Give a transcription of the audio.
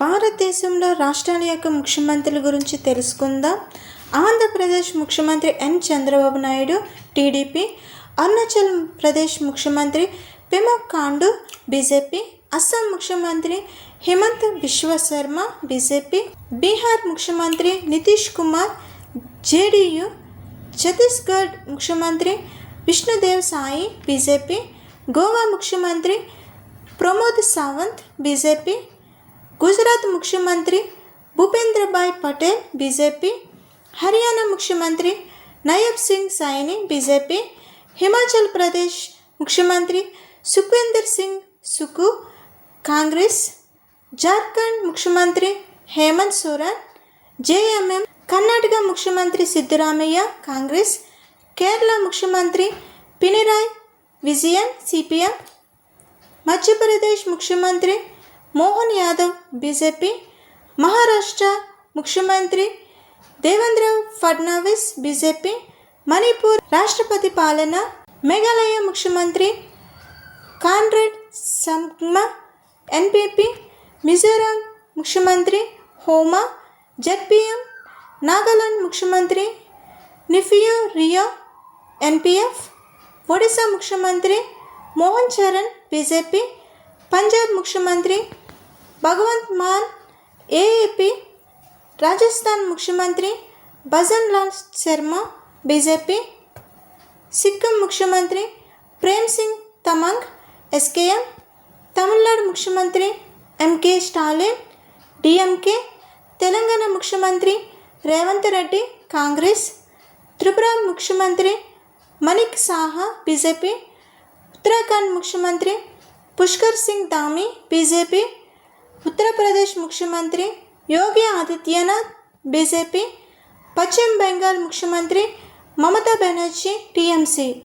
భారతదేశంలో రాష్ట్రాల యొక్క ముఖ్యమంత్రుల గురించి తెలుసుకుందాం. ఆంధ్రప్రదేశ్ ముఖ్యమంత్రి ఎన్ చంద్రబాబు నాయుడు టీడీపీ, అరుణాచల్ ప్రదేశ్ ముఖ్యమంత్రి పెమా ఖండు బీజేపీ, అస్సాం ముఖ్యమంత్రి హిమంత్ బిశ్వ శర్మ బీజేపీ, బీహార్ ముఖ్యమంత్రి నితీష్ కుమార్ జేడీయూ, ఛత్తీస్గఢ్ ముఖ్యమంత్రి విష్ణుదేవ్ సాయి బీజేపీ, గోవా ముఖ్యమంత్రి ప్రమోద్ సావంత్ బీజేపీ, గుజరాత్ ముఖ్యమంత్రి భూపేంద్రభాయ్ పటేల్ బీజేపీ, హర్యానా ముఖ్యమంత్రి నయబ్ సింగ్ సైని బీజేపీ, హిమాచల్ ప్రదేశ్ ముఖ్యమంత్రి సుఖ్వీందర్ సింగ్ సుక్కు కాంగ్రెస్, జార్ఖండ్ ముఖ్యమంత్రి హేమంత్ సోరెన్ జేఎంఎం, కర్ణాటక ముఖ్యమంత్రి సిద్ధరామయ్య కాంగ్రెస్, కేరళ ముఖ్యమంత్రి పినరాయ్ విజయన్ సిపిఎం, మధ్యప్రదేశ్ ముఖ్యమంత్రి మోహన్ యాదవ్ బీజేపీ, మహారాష్ట్ర ముఖ్యమంత్రి దేవేంద్ర ఫడ్నవీస్ బీజేపీ, మణిపూర్ రాష్ట్రపతి పాలన, మేఘాలయ ముఖ్యమంత్రి కాన్రాడ్ సంగ్మా ఎన్పీపీ, మిజోరాం ముఖ్యమంత్రి హోమా జెడ్పీఎం, నాగాలాండ్ ముఖ్యమంత్రి నిఫియూ రియో ఎన్పీఎఫ్, ఒడిశా ముఖ్యమంత్రి మోహన్ చరణ్ బీజేపీ, పంజాబ్ ముఖ్యమంత్రి భగవంత్ మాన్ ఏఏపీ, రాజస్థాన్ ముఖ్యమంత్రి భజన్ లాల్ శర్మ బీజేపీ, సిక్కిం ముఖ్యమంత్రి ప్రేమ్ సింగ్ తమంగ్ ఎస్కేఎం, తమిళనాడు ముఖ్యమంత్రి ఎంకే స్టాలిన్ డిఎంకే, తెలంగాణ ముఖ్యమంత్రి రేవంత్ రెడ్డి కాంగ్రెస్, త్రిపుర ముఖ్యమంత్రి మణిక్ సాహా బీజేపీ, ఉత్తరాఖండ్ ముఖ్యమంత్రి పుష్కర్ సింగ్ ధామీ బీజేపీ, ఉత్తరప్రదేశ్ ముఖ్యమంత్రి యోగి ఆదిత్యనాథ్ బీజేపీ, పశ్చిమ బెంగాల్ ముఖ్యమంత్రి మమతా బెనర్జీ టీఎంసీ.